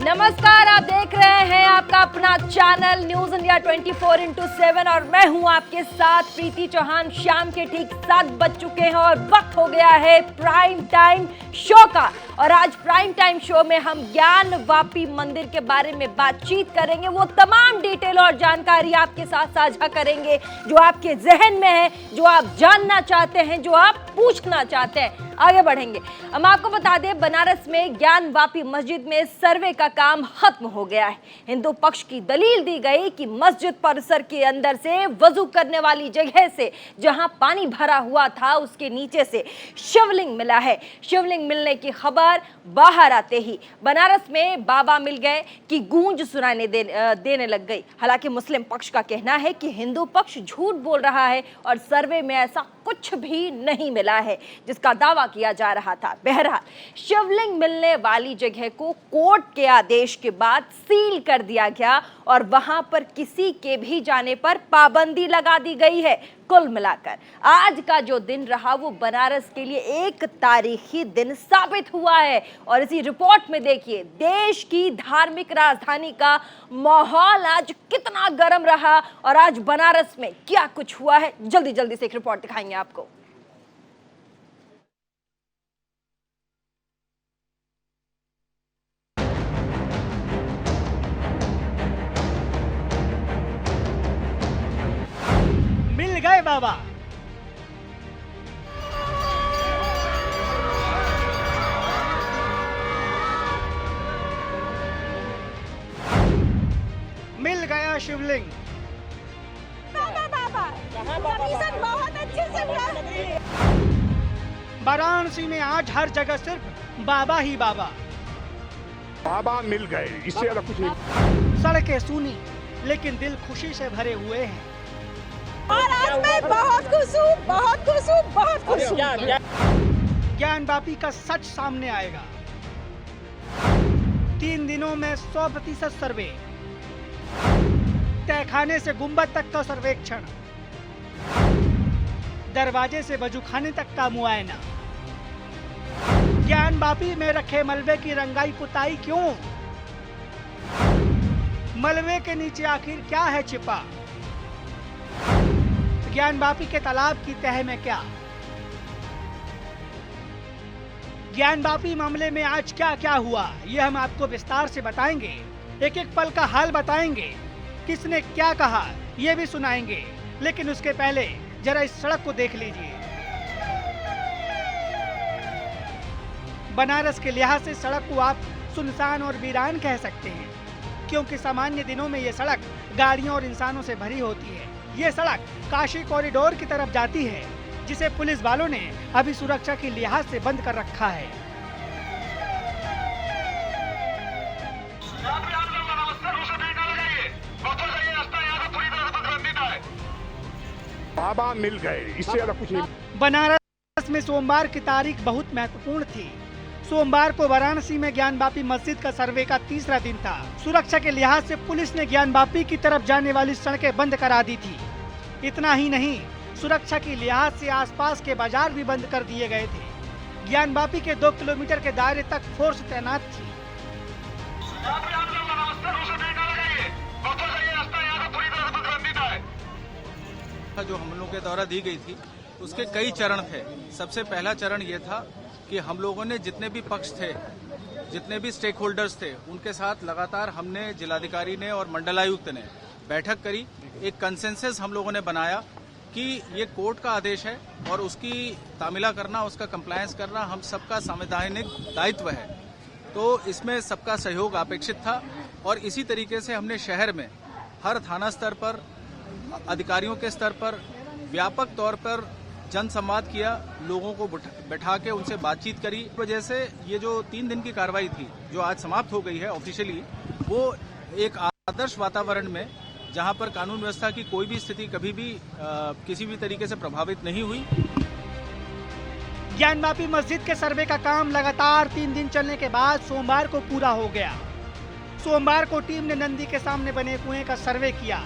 नमस्कार, आप देख रहे हैं आपका अपना चैनल न्यूज इंडिया 24x7 और मैं हूं आपके साथ प्रीति चौहान। शाम के ठीक 7 बज चुके हैं और वक्त हो गया है प्राइम टाइम शो का। और आज प्राइम टाइम शो में हम ज्ञान वापी मंदिर के बारे में बातचीत करेंगे। वो तमाम डिटेल और जानकारी आपके साथ साझा करेंगे जो आपके जहन में है, जो आप जानना चाहते हैं, जो आप पूछना चाहते हैं। आगे बढ़ेंगे। हम आपको बता दें, बनारस में ज्ञान वापी मस्जिद में सर्वे का काम खत्म हो गया है। हिंदू पक्ष की दलील दी गई कि मस्जिद परिसर के अंदर से वजू करने वाली जगह से जहां पानी भरा हुआ था उसके नीचे से शिवलिंग मिला है। शिवलिंग मिलने की खबर बाहर आते ही बनारस में बाबा मिल गए कि गूंज सुनाने देने लग गई। हालांकि मुस्लिम पक्ष का कहना है कि हिंदू पक्ष झूठ बोल रहा है और सर्वे में ऐसा कुछ भी नहीं मिला है जिसका दावा किया जा रहा था। बहरहाल शिवलिंग मिलने वाली जगह को कोर्ट के आदेश के बाद सील कर दिया गया और वहां पर किसी के भी जाने पर पाबंदी लगा दी गई है। कुल मिलाकर आज का जो दिन रहा वो बनारस के लिए एक तारीखी दिन साबित हुआ है। और इसी रिपोर्ट में देखिए देश की धार्मिक राजधानी का माहौल आज कितना गर्म रहा और आज बनारस में क्या कुछ हुआ है। जल्दी जल्दी से एक रिपोर्ट दिखाएंगे आपको। मिल गए बाबा। मिल गया शिवलिंग। बाबा बहुत अच्छे से हुआ। वाराणसी में आज हर जगह सिर्फ बाबा ही बाबा। बाबा मिल गए, इससे अलग कुछ नहीं। सड़कें सूनी लेकिन दिल खुशी से भरे हुए हैं। और आज मैं बहुत खुश हूँ, बहुत खुश हूँ, बहुत खुश हूँ। ज्ञान वापी का सच सामने आएगा। 3 दिनों में 100% सर्वे, तहखाने से गुंबद तक का सर्वेक्षण, दरवाजे से वजूखाने तक का मुआयना। ज्ञान वापी में रखे मलबे की रंगाई पुताई क्यों? मलबे के नीचे आखिर क्या है छिपा? ज्ञान वापी के तालाब की तह में क्या? ज्ञान वापी मामले में आज क्या क्या हुआ ये हम आपको विस्तार से बताएंगे। एक एक पल का हाल बताएंगे, किसने क्या कहा ये भी सुनाएंगे। लेकिन उसके पहले जरा इस सड़क को देख लीजिए। बनारस के लिहाज से सड़क को आप सुनसान और वीरान कह सकते हैं, क्योंकि सामान्य दिनों में ये सड़क गाड़ियों और इंसानों से भरी होती है। ये सड़क काशी कॉरिडोर की तरफ जाती है, जिसे पुलिस वालों ने अभी सुरक्षा के लिहाज से बंद कर रखा है। बाबा मिल गए, इससे अलग कुछ नहीं। बनारस में सोमवार की तारीख बहुत महत्वपूर्ण थी। सोमवार को वाराणसी में ज्ञान वापी मस्जिद का सर्वे का तीसरा दिन था। सुरक्षा के लिहाज से पुलिस ने ज्ञान वापी की तरफ जाने वाली सड़कें बंद करा दी थी। इतना ही नहीं, सुरक्षा के लिहाज से आसपास के बाजार भी बंद कर दिए गए थे। ज्ञान वापी के 2 किलोमीटर के दायरे तक फोर्स तैनात थी। जो हम लोगों के द्वारा दी गई थी उसके कई चरण थे। सबसे पहला चरण ये था कि हम लोगों ने जितने भी पक्ष थे, जितने भी स्टेक होल्डर्स थे, उनके साथ लगातार हमने जिलाधिकारी ने और मंडलायुक्त ने बैठक करी। एक कंसेंसस हम लोगों ने बनाया कि ये कोर्ट का आदेश है और उसकी तामीला करना, उसका कंप्लायंस करना हम सबका संवैधानिक दायित्व है। तो इसमें सबका सहयोग अपेक्षित था और इसी तरीके से हमने शहर में हर थाना स्तर पर, अधिकारियों के स्तर पर व्यापक तौर पर जन संवाद किया, लोगों को बैठा के उनसे बातचीत करी। इस वजह से ये जो 3 दिन की कार्रवाई थी जो आज समाप्त हो गई है ऑफिशियली, वो एक आदर्श वातावरण में, जहां पर कानून व्यवस्था की कोई भी स्थिति कभी भी किसी भी तरीके से प्रभावित नहीं हुई। ज्ञान वापी मस्जिद के सर्वे का काम लगातार 3 दिन चलने के बाद सोमवार को पूरा हो गया। सोमवार को टीम ने नंदी के सामने बने कुएं का सर्वे किया।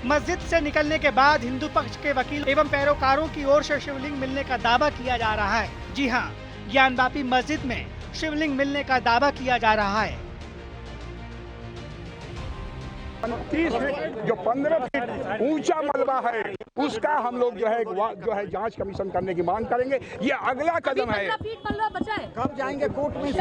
मस्जिद से निकलने के बाद हिंदू पक्ष के वकील एवं पैरोकारों की ओर से शिवलिंग मिलने का दावा किया जा रहा है। जी हां, ज्ञान वापी मस्जिद में शिवलिंग मिलने का दावा किया जा रहा है। 30 फीट जो 15 फीट ऊंचा मलबा है उसका हम लोग जो है जांच कमीशन करने की मांग करेंगे। ये अगला कदम है। कब जाएंगे कोर्ट में?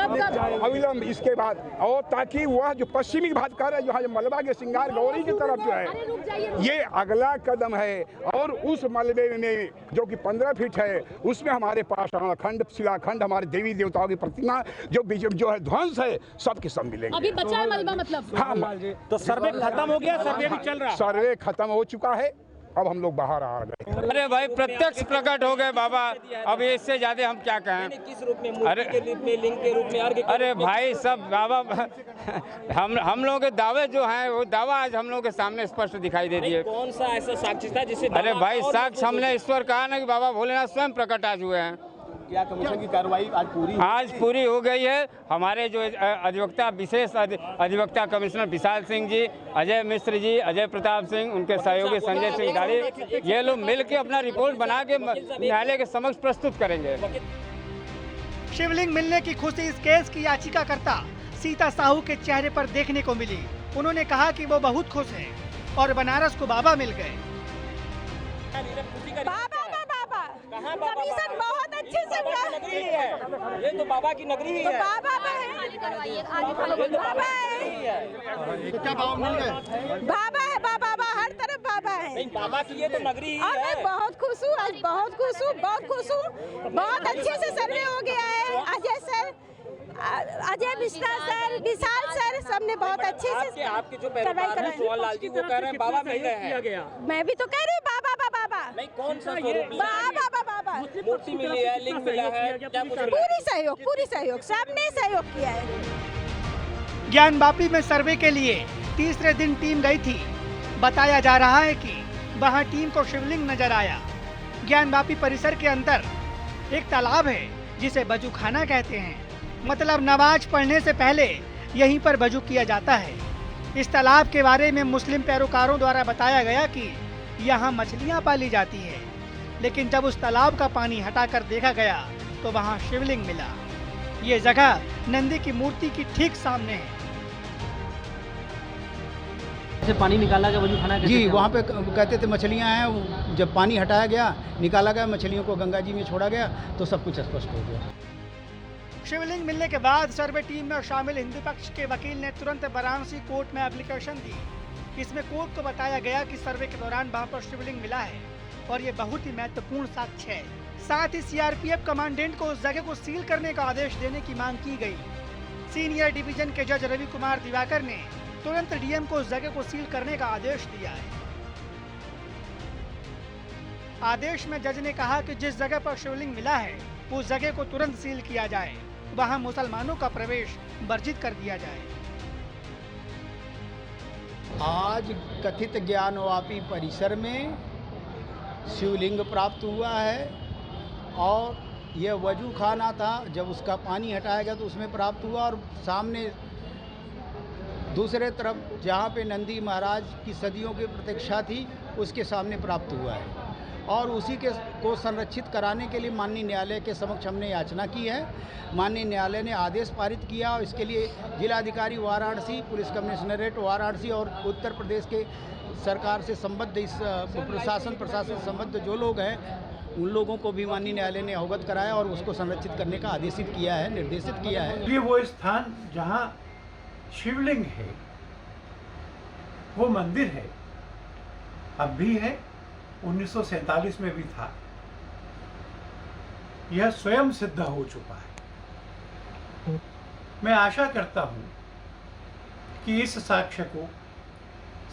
अविलंब इसके बाद, और ताकि वह जो पश्चिमी भाग कर जो है मलबा के सिंगार गौरी की तरफ जो है ये अगला कदम है। और उस मलबे में जो कि 15 फीट है उसमें हमारे पास खंड शिलाखंड हमारे देवी देवताओं की प्रतिमा जो है ध्वंस है सब के सब मिलेंगे। अभी बचा है मलबा मतलब? हाँ, तो सर्वे खत्म हो गया? सर्वे भी चल रहा है? सर्वे खत्म हो चुका है, अब हम लोग बाहर आ गए। अरे भाई प्रत्यक्ष प्रकट हो गए बाबा, अब इससे ज्यादा हम क्या कहें? किस रूप में? मूर्ति के रूप में, लिंग के रूप में? अरे भाई सब बाबा हम लोगों के दावे जो हैं वो दावा आज हम लोगों के सामने स्पष्ट दिखाई दे रही है। कौन सा ऐसा साक्ष्य था जिसे? अरे भाई साक्ष्य हमने ईश्वर कहा ना कि बाबा भोलेनाथ स्वयं प्रकट आज हुए हैं। क्या कमीशन की कार्रवाई आज पूरी हो गई है। हमारे जो अधिवक्ता विशेष अधिवक्ता कमिश्नर विशाल सिंह जी, अजय मिश्र जी, अजय प्रताप सिंह, उनके सहयोगी संजय सिंह दाड़ी, ये लोग मिलकर अपना रिपोर्ट बना के न्यायालय के समक्ष प्रस्तुत करेंगे। शिवलिंग मिलने की खुशी इस केस की याचिकाकर्ता सीता साहू के चेहरे पर देखने को मिली। उन्होंने कहा कि वो बहुत खुश हैं और बनारस को बाबा मिल गए। कमीशन बहुत अच्छे से हुआ। नगरी है ये, तो बाबा की नगरी ही है। बाबा है, बाबा है, तो क्या बाबा मिल गए? बाबा है, बाबा हर तरफ बाबा है। नहीं, बाबा की ये तो नगरी ही और मैं है। बहुत खुश हूँ, आज बहुत खुश हूँ, बहुत खुश हूँ। बहुत अच्छे से सर्वे हो गया है। अजय सर, अजय मिश्रा सर, विशाल सर, सबने बहुत अच्छे से आपके जो पैरोकार हैं सोहन लाल जी, वो कह रहे हैं बाबा मिल गए हैं। मैं भी तो कह रही हूँ बाबा। नहीं, कौन सा स्वरूप मिला? बाबा मूर्ति मिली है, लिंग मिला है, क्या कुछ? पूरी सहयोग सबने सहयोग किया है। ज्ञानवापी में सर्वे के लिए तीसरे दिन टीम गई थी। बताया जा रहा है कि वहां टीम को शिवलिंग नजर आया। ज्ञानवापी परिसर के अंदर एक तालाब है जिसे वजूखाना कहते हैं। मतलब नमाज पढ़ने से पहले यहीं पर वजू किया जाता है। इस तालाब के बारे में मुस्लिम पैरोकारों द्वारा बताया गया कि यहाँ मछलियाँ पाली जाती है, लेकिन जब उस तालाब का पानी हटाकर देखा गया तो वहाँ शिवलिंग मिला। ये जगह नंदी की मूर्ति की ठीक सामने है। से पानी निकाला गया वजूखाना जी, वहाँ पे कहते थे मछलियाँ हैं। जब पानी हटाया गया, निकाला गया, मछलियों को गंगा जी में छोड़ा गया तो सब कुछ स्पष्ट हो गया। शिवलिंग मिलने के बाद सर्वे टीम में शामिल हिंदू पक्ष के वकील ने तुरंत वाराणसी कोर्ट में एप्लीकेशन दी। इसमें कोर्ट को बताया गया कि सर्वे के दौरान वहां पर शिवलिंग मिला है और ये बहुत ही महत्वपूर्ण साक्ष्य है। साथ ही सीआरपीएफ कमांडेंट को उस जगह को सील करने का आदेश देने की मांग की गई। सीनियर डिवीजन के जज रवि कुमार दिवाकर ने तुरंत डीएम को उस जगह को सील करने का आदेश दिया है। आदेश में जज ने कहा कि जिस जगह पर शिवलिंग मिला है उस जगह को तुरंत सील किया जाए, वहां मुसलमानों का प्रवेश वर्जित कर दिया जाए। आज कथित ज्ञानवापी परिसर में शिवलिंग प्राप्त हुआ है और यह वजूखाना था। जब उसका पानी हटाया गया तो उसमें प्राप्त हुआ और सामने दूसरे तरफ जहाँ पे नंदी महाराज की सदियों की प्रतीक्षा थी उसके सामने प्राप्त हुआ है। और उसी के को संरक्षित कराने के लिए माननीय न्यायालय के समक्ष हमने याचना की है। माननीय न्यायालय ने आदेश पारित किया और इसके लिए जिलाधिकारी वाराणसी, पुलिस कमिश्नरेट वाराणसी और उत्तर प्रदेश के सरकार से संबद्ध इस प्रशासन संबद्ध जो लोग हैं उन लोगों को भी माननीय न्यायालय ने अवगत कराया और उसको संरक्षित करने का आदेशित किया है, निर्देशित किया है। ये वो स्थान जहाँ शिवलिंग है, वो मंदिर है, अब भी है, 1947 में भी था। यह स्वयं सिद्ध हो चुका है। मैं आशा करता हूं कि इस साक्ष्य को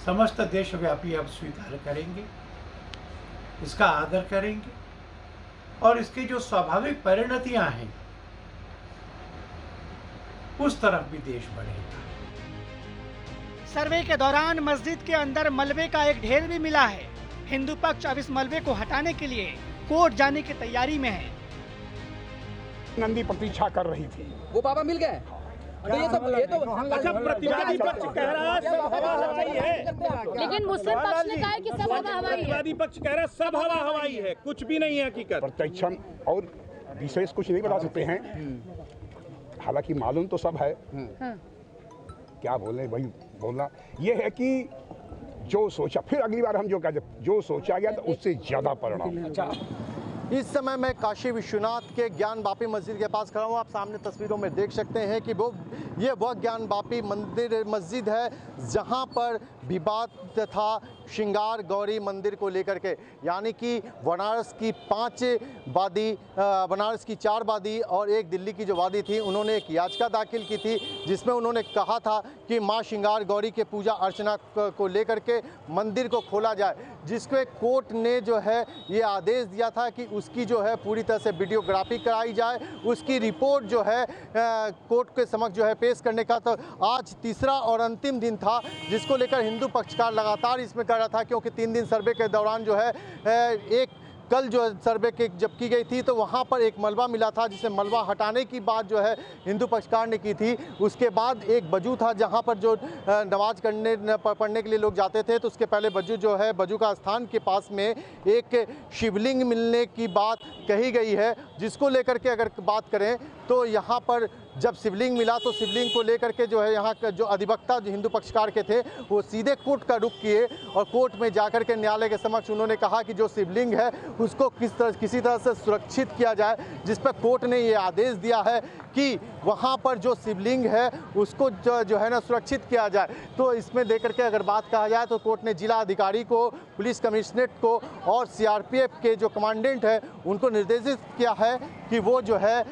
समस्त देशव्यापी अब स्वीकार करेंगे, इसका आदर करेंगे और इसकी जो स्वाभाविक परिणतियां हैं उस तरफ भी देश बढ़ेगा। सर्वे के दौरान मस्जिद के अंदर मलबे का एक ढेर भी मिला है। हिंदू पक्ष अब इस मलबे को हटाने के लिए कोर्ट जाने की तैयारी में है। नंदी प्रतीक्षा कर रही थी, वो बाबा मिल गए। तो ये तो अच्छा, प्रतिवादी पक्ष कह रहा है सब हवा हवाई है, लेकिन मुस्लिम पक्ष ने कहा है कि सब हवा हवाई है। प्रतिवादी पक्ष कह रहा है सब हवा हवाई है, कुछ भी नहीं है हकीकत। प्रत्यक्षम और विशेष कुछ नहीं बता सकते हैं, हालांकि मालूम तो सब है। क्या बोलने वही बोलना। ये है कि जो सोचा, फिर अगली बार हम जो कहते, जो सोचा गया था उससे ज़्यादा परिणाम। इस समय मैं काशी विश्वनाथ के ज्ञान वापी मस्जिद के पास खड़ा हूँ। आप सामने तस्वीरों में देख सकते हैं कि ये वह ज्ञान वापी मंदिर मस्जिद है जहाँ पर विवाद था श्रृंगार गौरी मंदिर को लेकर के, यानी कि बनारस की 5 वादी, बनारस की 4 वादी और एक दिल्ली की जो वादी थी, उन्होंने एक याचिका दाखिल की थी जिसमें उन्होंने कहा था कि मां श्रृंगार गौरी के पूजा अर्चना को लेकर के मंदिर को खोला जाए, जिसको कोर्ट ने जो है ये आदेश दिया था कि उसकी जो है पूरी तरह से वीडियोग्राफी कराई जाए, उसकी रिपोर्ट जो है कोर्ट के समक्ष जो है पेश करने का। तो आज तीसरा और अंतिम दिन था जिसको लेकर हिंदू पक्षकार लगातार इसमें कर रहा था, क्योंकि 3 दिन सर्वे के दौरान जो है एक कल जो सर्वे के जब की गई थी तो वहाँ पर एक मलबा मिला था, जिसे मलबा हटाने की बात जो है हिंदू पक्षकार ने की थी। उसके बाद एक वजू था जहाँ पर जो नमाज पढ़ने के लिए लोग जाते थे, तो उसके पहले वजू जो है, वजू का स्थान के पास में एक शिवलिंग मिलने की बात कही गई है, जिसको लेकर के अगर बात करें तो यहाँ पर जब शिवलिंग मिला तो शिवलिंग को लेकर के जो है यहाँ का जो अधिवक्ता जो हिंदू पक्षकार के थे वो सीधे कोर्ट का रुख किए और कोर्ट में जाकर के न्यायालय के समक्ष उन्होंने कहा कि जो शिवलिंग है उसको किसी तरह से सुरक्षित किया जाए, जिस पर कोर्ट ने ये आदेश दिया है कि वहाँ पर जो शिवलिंग है उसको जो है ना सुरक्षित किया जाए। तो इसमें लेकर के अगर बात कहा जाए तो कोर्ट ने जिला अधिकारी को, पुलिस कमिश्नरेट को और CRPF के जो कमांडेंट है उनको निर्देशित किया है कि वो जो है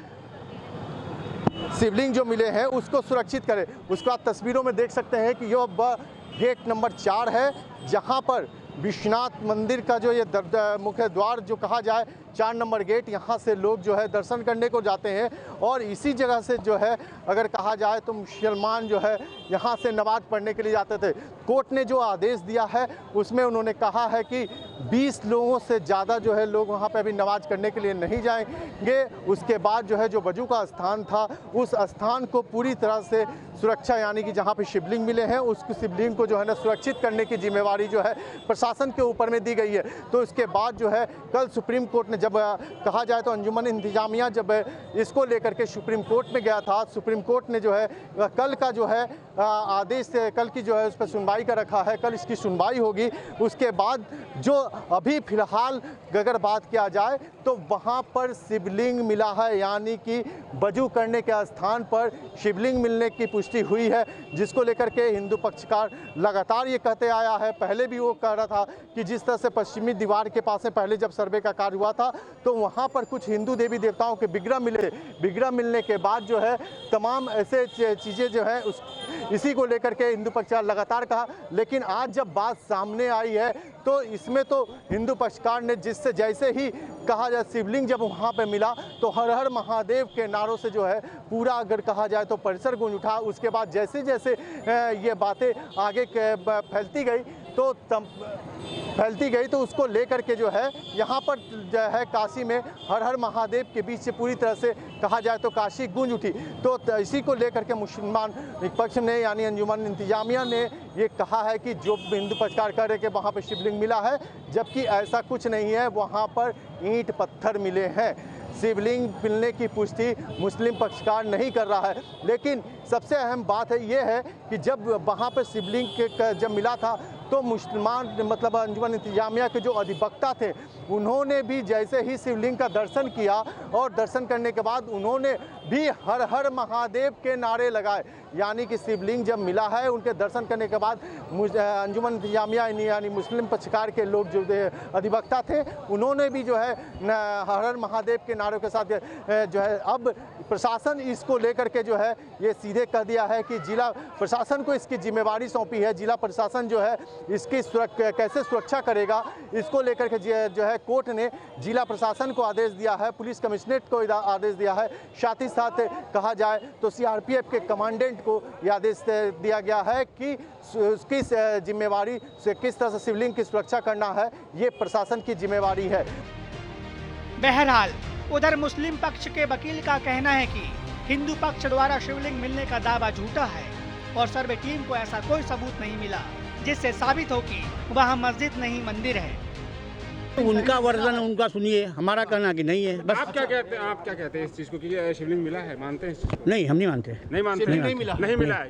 शिवलिंग जो मिले हैं उसको सुरक्षित करें। उसके बाद तस्वीरों में देख सकते हैं कि यह गेट नंबर 4 है, जहां पर विश्वनाथ मंदिर का जो ये मुख्य द्वार जो कहा जाए 4 नंबर गेट, यहाँ से लोग जो है दर्शन करने को जाते हैं और इसी जगह से जो है अगर कहा जाए तो मुसलमान जो है यहाँ से नमाज पढ़ने के लिए जाते थे। कोर्ट ने जो आदेश दिया है उसमें उन्होंने कहा है कि 20 लोगों से ज़्यादा जो है लोग वहाँ पे अभी नमाज करने के लिए नहीं जाएंगे। उसके बाद जो है जो वजू का स्थान था उस स्थान को पूरी तरह से सुरक्षा, यानी कि जहाँ पे शिवलिंग मिले हैं उस शिवलिंग को जो है ना सुरक्षित करने की जिम्मेवारी जो है प्रशासन के ऊपर में दी गई है। तो इसके बाद जो है कल सुप्रीम कोर्ट ने जब कहा जाए तो अंजुमन इंतजामिया जब इसको लेकर के सुप्रीम कोर्ट में गया था, सुप्रीम कोर्ट ने जो है कल का जो है आदेश कल की जो है उस पर सुनवाई का रखा है, कल इसकी सुनवाई होगी। उसके बाद जो अभी फिलहाल अगर बात किया जाए तो वहाँ पर शिवलिंग मिला है, यानी कि वजू करने के स्थान पर शिवलिंग मिलने की पुष्टि हुई है, जिसको लेकर के हिंदू पक्षकार लगातार ये कहते आया है। पहले भी वो कह रहा था कि जिस तरह से पश्चिमी दीवार के पास में पहले जब सर्वे का कार्य हुआ था तो वहाँ पर कुछ हिंदू देवी देवताओं के विग्रह मिले, विग्रह मिलने के बाद जो है तमाम ऐसे चीज़ें जो है इसी को लेकर के हिंदू पक्षकार लगातार कहा। लेकिन आज जब बात सामने आई है तो इसमें तो हिंदू पक्षकार ने जिससे जैसे ही कहा जाए शिवलिंग जब वहाँ पे मिला तो हर हर महादेव के नारों से जो है पूरा अगर कहा जाए तो परिसर गूंज उठा। उसके बाद जैसे जैसे ये बातें आगे फैलती गई तो उसको लेकर के जो है यहाँ पर जो है काशी में हर हर महादेव के बीच से पूरी तरह से कहा जाए तो काशी गूंज उठी। तो इसी को लेकर के मुसलमान पक्ष ने यानी अंजुमन इंतजामिया ने ये कहा है कि जो हिंदू पक्षकार कह रहे कि वहाँ पर शिवलिंग मिला है, जबकि ऐसा कुछ नहीं है, वहाँ पर ईंट पत्थर मिले हैं। शिवलिंग मिलने की पुष्टि मुस्लिम पक्षकार नहीं कर रहा है। लेकिन सबसे अहम बात है ये है कि जब वहाँ पर शिवलिंग जब मिला था तो मुसलमान मतलब अंजुमन इंतजामिया के जो अधिवक्ता थे उन्होंने भी जैसे ही शिवलिंग का दर्शन किया और दर्शन करने के बाद उन्होंने भी हर हर महादेव के नारे लगाए, यानी कि शिवलिंग जब मिला है उनके दर्शन करने के बाद अंजुमन इंतजामिया यानी मुस्लिम पक्षकार के लोग जो अधिवक्ता थे उन्होंने भी जो है हर हर महादेव के नारों के साथ जो है अब प्रशासन इसको लेकर के जो है ये सीधे कह दिया है कि जिला प्रशासन को इसकी जिम्मेवारी सौंपी है। जिला प्रशासन जो है इसकी कैसे सुरक्षा करेगा, इसको लेकर के जो है कोर्ट ने जिला प्रशासन को आदेश दिया है, पुलिस कमिश्नरेट को आदेश दिया है, साथ ही साथ कहा जाए तो CRPF के कमांडेंट को यह आदेश दिया गया है कि उसकी जिम्मेवारी से किस तरह से शिवलिंग की सुरक्षा करना है ये प्रशासन की जिम्मेवारी है। बहरहाल उधर मुस्लिम पक्ष के वकील का कहना है कि हिंदू पक्ष द्वारा शिवलिंग मिलने का दावा झूठा है और सर्वे टीम को ऐसा कोई सबूत नहीं मिला जिससे साबित हो कि वह मस्जिद नहीं मंदिर है। उनका वर्जन उनका सुनिए, हमारा कहना कि नहीं है। बस आप क्या कहते हैं इस चीज को कि शिवलिंग मिला है, मानते हैं इस चीज को? नहीं, हम नहीं मानते। नहीं मानते, नहीं मिला है,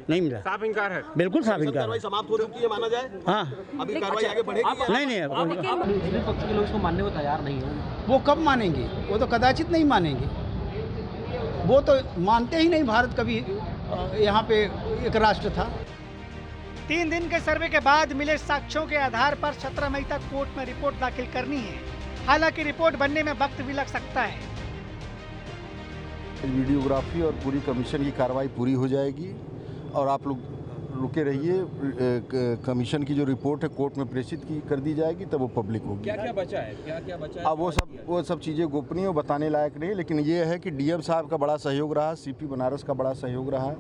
नहीं मिला, साफ इनकार है। बिल्कुल साफ इनकार। कार्रवाई समाप्त हो चुकी है माना जाए? हाँ, अभी कार्रवाई आगे बढ़ेगी? नहीं, मुस्लिम पक्ष के लोग इसको मानने को तैयार नहीं है। वो कब मानेंगे? वो तो कदाचित नहीं मानेंगे। वो तो मानते ही नहीं, भारत कभी यहाँ पे एक राष्ट्र था। 3 दिन के सर्वे के बाद मिले साक्ष्यों के आधार पर 17 मई तक कोर्ट में रिपोर्ट दाखिल करनी है। हालांकि रिपोर्ट बनने में वक्त भी लग सकता है। वीडियोग्राफी और पूरी कमीशन की कार्रवाई पूरी हो जाएगी और आप लोग रुके रहिए। कमीशन की जो रिपोर्ट है कोर्ट में प्रेषित कर दी जाएगी, तब वो पब्लिक होगी। क्या बचा है? अब वो सब चीज़ें गोपनीय और बताने लायक नहीं, लेकिन ये है कि डीएम साहब का बड़ा सहयोग रहा, सीपी बनारस का बड़ा सहयोग रहा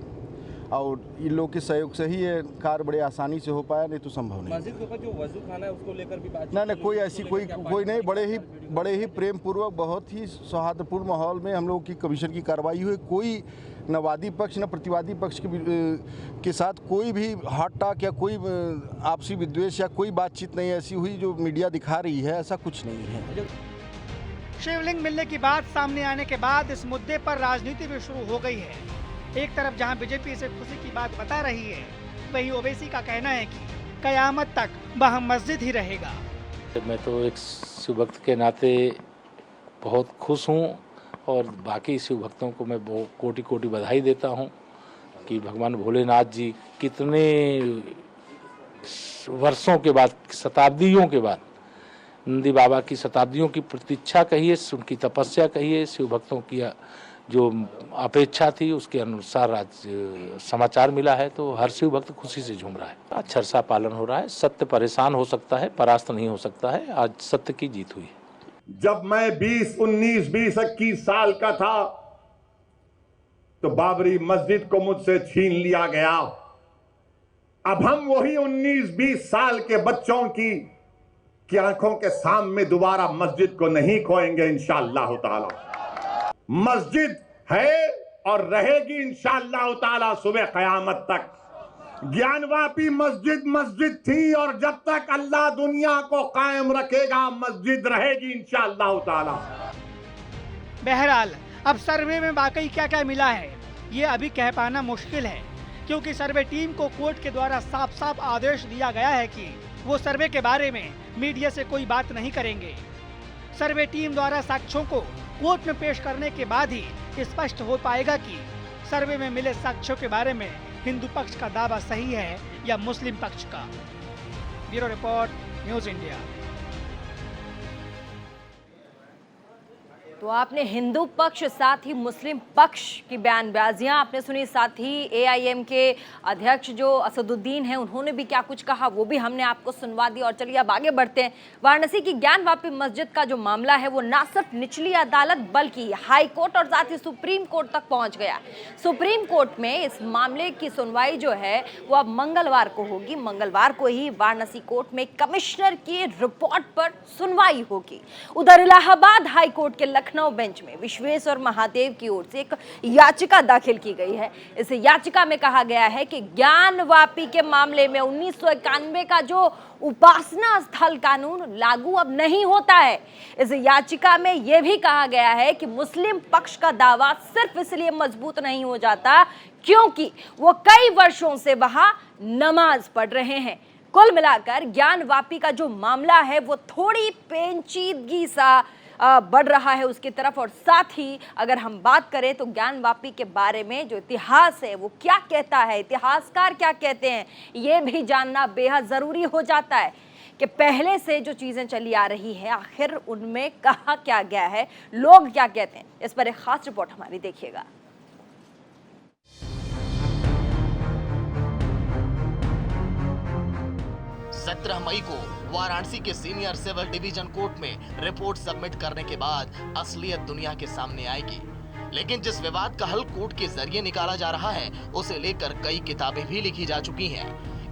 और इन लोग के सहयोग से ही ये कार्य बड़े आसानी से हो पाया, नहीं तो संभव नहीं। मस्जिद के ऊपर जो वजू खाना है उसको लेकर भी बात नहीं, कोई ऐसी कोई नहीं। बड़े ही प्रेम पूर्वक, बहुत ही सौहार्दपूर्ण माहौल में हम लोग की कमीशन की कार्रवाई हुई। कोई न वादी पक्ष न प्रतिवादी पक्ष के साथ कोई भी हॉट टॉक या कोई आपसी विद्वेष या कोई बातचीत नहीं ऐसी हुई जो मीडिया दिखा रही है, ऐसा कुछ नहीं है। शिवलिंग मिलने की बात सामने आने के बाद इस मुद्दे पर राजनीति भी शुरू हो गई है। एक तरफ जहां बीजेपी इसे खुशी की बात बता रही है, वहीं ओवैसी का कहना है कि कयामत तक वहां मस्जिद ही रहेगा। मैं तो एक शिव भक्त के नाते बहुत खुश हूं और बाकी शिव भक्तों को मैं कोटि कोटि बधाई देता हूं कि भगवान भोलेनाथ जी कितने वर्षों के बाद, शताब्दियों के बाद, नंदी बाबा की शताब्दियों की प्रतीक्षा कहिए, उनकी तपस्या कहिए, शिव भक्तों की जो अपेक्षा थी उसके अनुसार आज समाचार मिला है, तो हर शिव भक्त खुशी से झूम रहा है। अक्षरशः पालन हो रहा है। सत्य परेशान हो सकता है, परास्त नहीं हो सकता है। आज सत्य की जीत हुई है। जब मैं 20, 19, 20, 21 साल का था तो बाबरी मस्जिद को मुझसे छीन लिया गया। अब हम वही 19, 20 साल के बच्चों की आंखों के सामने दोबारा मस्जिद को नहीं खोएंगे इंशाअल्लाह ताला। मस्जिद है और रहेगी इंशाअल्लाह ताला सुबह कयामत तक। ज्ञानवापी मस्जिद थी और जब तक अल्लाह दुनिया को कायम रखेगा मस्जिद रहेगी इंशाअल्लाह ताला। बहरहाल अब सर्वे में वाकई क्या क्या मिला है ये अभी कह पाना मुश्किल है, क्योंकि सर्वे टीम को कोर्ट के द्वारा साफ साफ आदेश दिया गया है कि वो सर्वे के बारे में मीडिया से कोई बात नहीं करेंगे। सर्वे टीम द्वारा साक्ष्यों को कोर्ट में पेश करने के बाद ही स्पष्ट हो पाएगा कि सर्वे में मिले साक्ष्यों के बारे में हिंदू पक्ष का दावा सही है या मुस्लिम पक्ष का। Bureau report, news India. तो आपने हिंदू पक्ष साथ ही मुस्लिम पक्ष की बयानबाजियां आपने सुनी, साथ ही एआईएम के अध्यक्ष जो असदुद्दीन हैं उन्होंने भी क्या कुछ कहा वो भी हमने आपको सुनवा दी। और चलिए अब आगे बढ़ते हैं। वाराणसी की ज्ञानवापी मस्जिद का जो मामला है वो ना सिर्फ निचली अदालत बल्कि हाई कोर्ट और साथ ही सुप्रीम कोर्ट तक पहुंच गया। सुप्रीम कोर्ट में इस मामले की सुनवाई जो है वो अब मंगलवार को होगी। मंगलवार को ही वाराणसी कोर्ट में कमिश्नर की रिपोर्ट पर सुनवाई होगी। उधर इलाहाबाद हाई कोर्ट के लखनऊ बेंच में विश्वेश्वर महादेव की ओर से एक याचिका दाखिल की गई है। इस याचिका में कहा गया है कि ज्ञानवापी के मामले में 1991 का जो उपासना स्थल कानून लागू अब नहीं होता है। इस याचिका में यह भी कहा गया है कि मुस्लिम पक्ष का दावा सिर्फ इसलिए मजबूत नहीं हो जाता क्योंकि वो कई वर्षों से वहां नमाज पढ़ रहे हैं। कुल मिलाकर ज्ञानवापी का जो मामला है वो थोड़ी पेचीदगी सा बढ़ रहा है उसकी तरफ। और साथ ही अगर हम बात करें तो ज्ञानवापी के बारे में जो इतिहास है वो क्या कहता है, इतिहासकार क्या कहते हैं, ये भी जानना बेहद ज़रूरी हो जाता है कि पहले से जो चीज़ें चली आ रही है आखिर उनमें कहा क्या गया है, लोग क्या कहते हैं। इस पर एक खास रिपोर्ट हमारी देखिएगा। 17 मई को वाराणसी के सीनियर सिविल डिवीजन कोर्ट में रिपोर्ट सबमिट करने के बाद असलियत दुनिया के सामने आएगी। लेकिन जिस विवाद का हल कोर्ट के जरिए निकाला जा रहा है उसे लेकर कई किताबें भी लिखी जा चुकी हैं।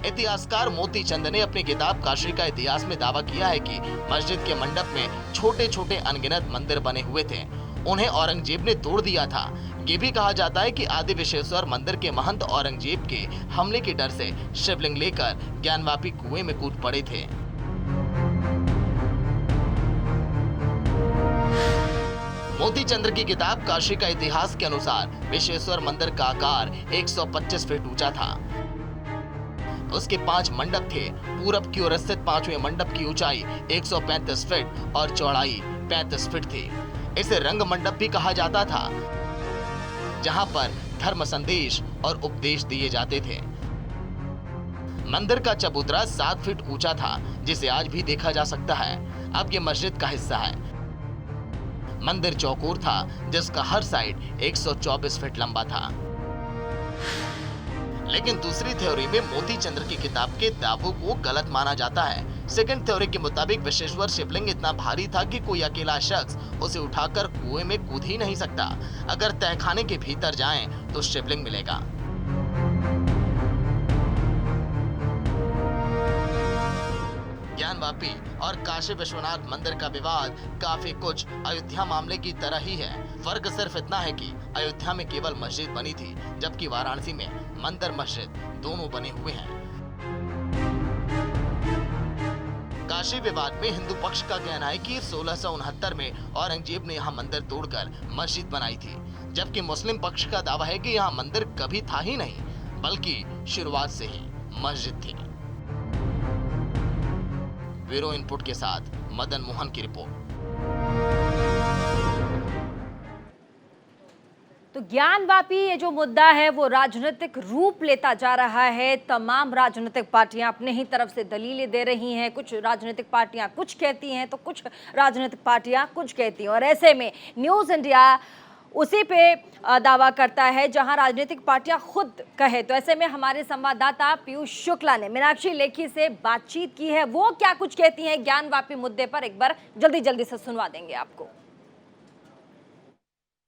इतिहासकार मोती चंद ने अपनी किताब काशी का इतिहास में दावा किया है कि मस्जिद के मंडप में छोटे छोटे अनगिनत मंदिर बने हुए थे, उन्हें औरंगजेब ने तोड़ दिया था। ये भी कहा जाता है कि आदि विश्वेश्वर मंदिर के महंत औरंगजेब के हमले के डर से शिवलिंग लेकर ज्ञानवापी कुएं में कूद पड़े थे। मोती चंद्र की किताब काशी का इतिहास के अनुसार विश्वेश्वर मंदिर का आकार 125 फीट ऊंचा था। उसके 5 मंडप थे। पूरब की ओर स्थित 5वें मंडप की ऊंचाई 135 फीट और चौड़ाई 35 फीट थी। इसे रंग मंडप भी कहा जाता था, जहां पर धर्म संदेश और उपदेश दिए जाते थे। मंदिर का चबूतरा 7 फीट ऊंचा था, जिसे आज भी देखा जा सकता है। अब ये मस्जिद का हिस्सा है। मंदिर चौकोर था, जिसका हर साइड 124 फीट लंबा था। लेकिन दूसरी थ्योरी में मोती चंद्र की किताब के दावों को गलत माना जाता है। सेकंड थ्योरी के मुताबिक विश्वेश्वर शिवलिंग इतना भारी था कि कोई अकेला शख्स उसे उठाकर कुएं में कूद ही नहीं सकता। अगर तहखाने के भीतर जाएं तो शिवलिंग मिलेगा। ज्ञानवापी और काशी विश्वनाथ मंदिर का विवाद काफी कुछ अयोध्या मामले की तरह ही है। फर्क सिर्फ इतना है कि अयोध्या में केवल मस्जिद बनी थी, जबकि वाराणसी में मंदिर मस्जिद दोनों बने हुए हैं। काशी विवाद में हिंदू पक्ष का कहना है कि 1669 में औरंगजेब ने यहाँ मंदिर तोड़कर मस्जिद बनाई थी, जबकि मुस्लिम पक्ष का दावा है कि यहाँ मंदिर कभी था ही नहीं, बल्कि शुरुआत से ही मस्जिद थी। ब्यूरो इनपुट के साथ मदन मोहन की रिपोर्ट। तो ज्ञानवापी ये जो मुद्दा है वो राजनीतिक रूप लेता जा रहा है। तमाम राजनीतिक पार्टियां अपने ही तरफ से दलीलें दे रही हैं। कुछ राजनीतिक पार्टियां कुछ कहती हैं तो कुछ राजनीतिक पार्टियां कुछ कहती हैं, और ऐसे में न्यूज़ इंडिया उसी पे दावा करता है जहां राजनीतिक पार्टियां खुद कहे। तो ऐसे में हमारे संवाददाता पीयूष शुक्ला ने मीनाक्षी लेखी से बातचीत की है। वो क्या कुछ कहती हैं ज्ञानवापी मुद्दे पर, एक बार जल्दी से सुनवा देंगे आपको।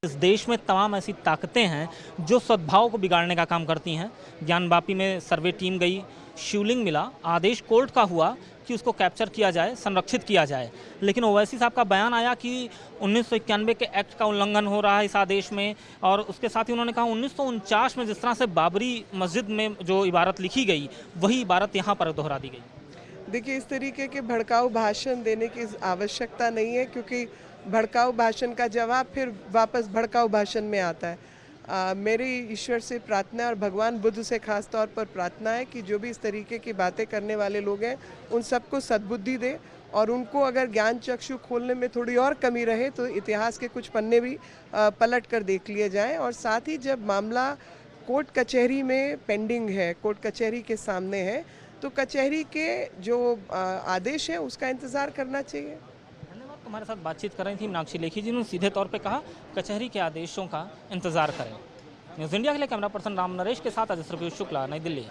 इस देश में तमाम ऐसी ताकतें हैं जो सद्भाव को बिगाड़ने का काम करती हैं। ज्ञानवापी में सर्वे टीम गई, शिवलिंग मिला, आदेश कोर्ट का हुआ कि उसको कैप्चर किया जाए, संरक्षित किया जाए, लेकिन ओवैसी साहब का बयान आया कि 1991 के एक्ट का उल्लंघन हो रहा है इस आदेश में। और उसके साथ ही उन्होंने कहा 1949 में जिस तरह से बाबरी मस्जिद में जो इबारत लिखी गई वही इबारत यहाँ पर दोहरा दी गई। देखिए, इस तरीके के भड़काऊ भाषण देने की आवश्यकता नहीं है, क्योंकि भड़काऊ भाषण का जवाब फिर वापस भड़काऊ भाषण में आता है। मेरी ईश्वर से प्रार्थना है और भगवान बुद्ध से खास तौर पर प्रार्थना है कि जो भी इस तरीके की बातें करने वाले लोग हैं उन सबको सद्बुद्धि दे, और उनको अगर ज्ञान चक्षु खोलने में थोड़ी और कमी रहे तो इतिहास के कुछ पन्ने भी पलट कर देख लिए जाएं। और साथ ही जब मामला कोर्ट कचहरी में पेंडिंग है, कोर्ट कचहरी के सामने है, तो कचहरी के जो आदेश है उसका इंतज़ार करना चाहिए। हमारे साथ बातचीत कर रही थी मीनाक्षी लेखी जी ने सीधे तौर पे कहा कचहरी के आदेशों का इंतजार करें। न्यूज़ इंडिया के लिए कैमरा पर्सन राम नरेश के साथ अजय पीयूष शुक्ला, नई दिल्ली।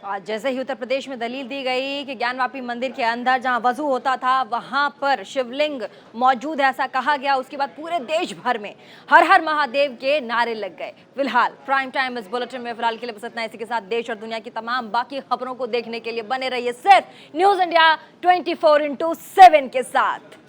आज जैसे ही उत्तर प्रदेश में दलील दी गई कि ज्ञानवापी मंदिर के अंदर जहां वजू होता था वहां पर शिवलिंग मौजूद है, ऐसा कहा गया, उसके बाद पूरे देश भर में हर हर महादेव के नारे लग गए। फिलहाल प्राइम टाइम इस बुलेटिन में फिलहाल के लिए बस इतना। इसी के साथ देश और दुनिया की तमाम बाकी खबरों को देखने के लिए बने रहिए सिर्फ न्यूज़ इंडिया 24/7 के साथ।